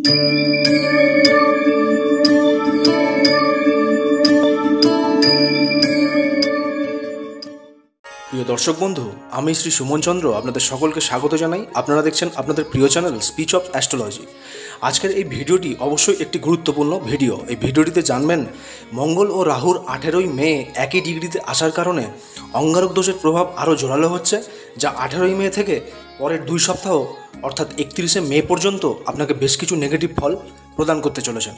প্রিয় দর্শক বন্ধু, আমি শ্রী সুমন চন্দ্র আপনাদের সকলকে স্বাগত জানাই। আপনারা দেখছেন আপনাদের প্রিয় চ্যানেল স্পিচ অফ অ্যাস্ট্রোলজি। আজকের এই ভিডিওটি অবশ্যই একটি গুরুত্বপূর্ণ ভিডিও। এই ভিডিওটিতে জানবেন মঙ্গল ও রাহুর 18ই মে একই ডিগ্রিতে আসার কারণে অঙ্গারক দোষের প্রভাব আরও জোরালো হচ্ছে, যা 18ই মে থেকে পরের 2 সপ্তাহ অর্থাৎ 31শে মে পর্যন্ত আপনাকে বেশ কিছু নেগেটিভ ফল প্রদান করতে চলেছেন।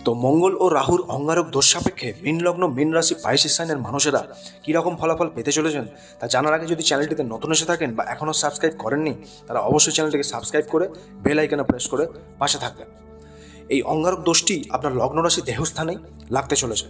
তো মঙ্গল ও রাহুর অঙ্গারক দোষ সাপেক্ষে মীন লগ্ন, মীন রাশি, পাইসিস সাইনের মানুষেরা কীরকম ফলাফল পেতে চলেছেন তা জানার আগে যদি চ্যানেলটিতে নতুন এসে থাকেন বা এখনও সাবস্ক্রাইব করেননি, তারা অবশ্যই চ্যানেলটিকে সাবস্ক্রাইব করে বেল আইকনে প্রেস করে পাশে থাকবেন। এই অঙ্গারক দোষটি আপনার লগ্ন রাশি দেহস্থানেই লাগতে চলেছে।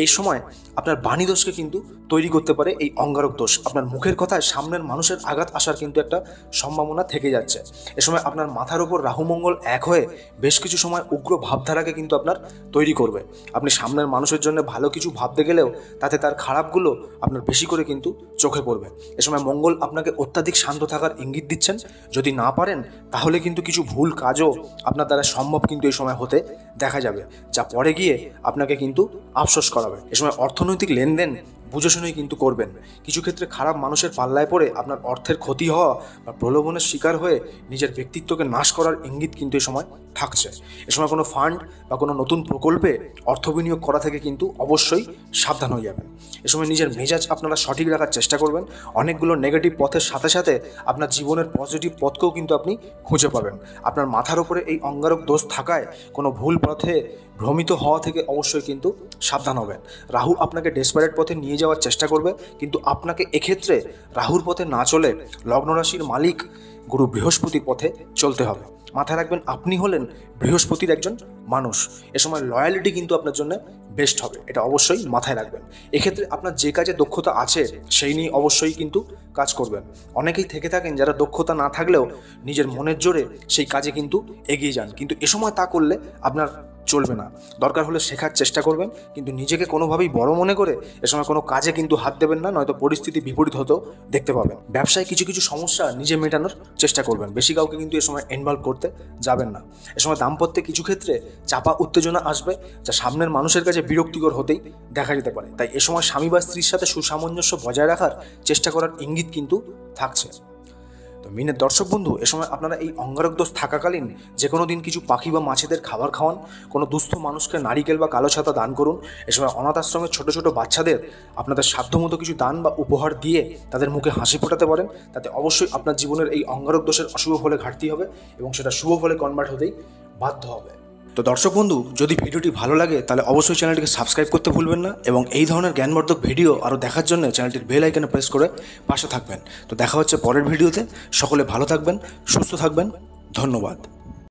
এই সময় আপনার বাণী দোষকে কিন্তু তৈরি করতে পারে এই অঙ্গারক দোষ। আপনার মুখের কথায় সামনের মানুষের আঘাত আসার কিন্তু একটা সম্ভাবনা থেকে যাচ্ছে। এ সময় আপনার মাথার উপর রাহু মঙ্গল এক হয়ে বেশ কিছু সময় উগ্র ভাবধারাকে কিন্তু আপনার তৈরি করবে। আপনি সামনের মানুষের জন্য ভালো কিছু ভাবতে গেলেও তাতে তার খারাপগুলো আপনার বেশি করে কিন্তু চোখে পড়বে। এ সময় মঙ্গল আপনাকে অত্যাধিক শান্ত থাকার ইঙ্গিত দিচ্ছেন। যদি না পারেন তাহলে কিন্তু কিছু ভুল কাজও আপনার দ্বারা সম্ভব কিন্তু এই সময় হতে দেখা যাবে, যা পরে গিয়ে আপনাকে কিন্তু আফসোস করাবে। এ সময় অর্থনৈতিক লেনদেন বুঝে শুনেই কিন্তু করবেন। কিছু ক্ষেত্রে খারাপ মানুষের পাল্লায় পড়ে আপনার অর্থের ক্ষতি হওয়া বা প্রলোভনের শিকার হয়ে নিজের ব্যক্তিত্বকে নাশ করার ইঙ্গিত কিন্তু এই সময় থাকছে। এ সময় কোনো ফান্ড বা কোনো নতুন প্রকল্পে অর্থ বিনিয়োগ করা থেকে কিন্তু অবশ্যই সাবধান হয়ে যাবেন। এ সময় নিজের মেজাজ আপনারা সঠিক রাখার চেষ্টা করবেন। অনেকগুলো নেগেটিভ পথের সাথে সাথে আপনার জীবনের পজিটিভ পথকেও কিন্তু আপনি খুঁজে পাবেন। আপনার মাথার উপরে এই অঙ্গারক দোষ থাকায় কোনো ভুল পথে ভ্রমিত হওয়া থেকে অবশ্যই কিন্তু সাবধান হবেন। রাহু আপনাকে ডেসপারেট পথে নিয়ে যাওয়ার চেষ্টা করবে, কিন্তু আপনাকে এক্ষেত্রে রাহুর পথে না চলে লগ্ন রাশির মালিক গুরু বৃহস্পতির পথে চলতে হবে। মাথায় রাখবেন, আপনি হলেন বৃহস্পতির একজন মানুষ। এ সময় লয়ালিটি কিন্তু আপনার জন্য বেস্ট হবে, এটা অবশ্যই মাথায় রাখবেন। এক্ষেত্রে আপনার যে কাজে দক্ষতা আছে সেই নিয়ে অবশ্যই কিন্তু কাজ করবেন। অনেকেই থেকে থাকেন যারা দক্ষতা না থাকলেও নিজের মনের জোরে সেই কাজে কিন্তু এগিয়ে যান, কিন্তু এ সময় তা করলে আপনার চলবে না। দরকার হলে শেখার চেষ্টা করবেন, কিন্তু নিজেকে কোনোভাবেই বড় মনে করে এ সময় কোনো কাজে কিন্তু হাত দেবেন না, নয়তো পরিস্থিতি বিপরীত হতেও দেখতে পাবেন। ব্যবসায় কিছু কিছু সমস্যা নিজে মেটানোর চেষ্টা করবেন, বেশি কাউকে কিন্তু এ সময় ইনভলভ করতে যাবেন না। এ সময় দাম্পত্যে কিছু ক্ষেত্রে চাপা উত্তেজনা আসবে, যা সামনের মানুষের কাছে বিরক্তিকর হতেই দেখা যেতে পারে। তাই এ সময় স্বামী বা স্ত্রীর সাথে সুসামঞ্জস্য বজায় রাখার চেষ্টা করার ইঙ্গিত কিন্তু থাকছে। তো মিনের দর্শক বন্ধু, এ সময় আপনারা এই অঙ্গারক দোষ থাকাকালীন যে কোনো দিন কিছু পাখি বা মাছেদের খাবার খাওয়ান, কোনো দুস্থ মানুষকে নারিকেল বা কালো ছাতা দান করুন। এ সময় অনাথ আশ্রমের ছোটো ছোটো বাচ্চাদের আপনাদের সাধ্যমতো কিছু দান বা উপহার দিয়ে তাদের মুখে হাসি ফোটাতে পারেন। তাতে অবশ্যই আপনার জীবনের এই অঙ্গারক দোষের অশুভ ফলে ঘাটতি হবে এবং সেটা শুভ ফলে কনভার্ট হতেই বাধ্য হবে। তো দর্শক বন্ধু, যদি ভিডিওটি ভালো লাগে তাহলে অবশ্যই চ্যানেলটিকে সাবস্ক্রাইব করতে ভুলবেন না, এবং এই ধরনের জ্ঞানবর্ধক ভিডিও আরও দেখার জন্য চ্যানেলটির বেল আইকনে প্রেস করে পাশে থাকবেন। তো দেখা হচ্ছে পরের ভিডিওতে। সকলে ভালো থাকবেন, সুস্থ থাকবেন। ধন্যবাদ।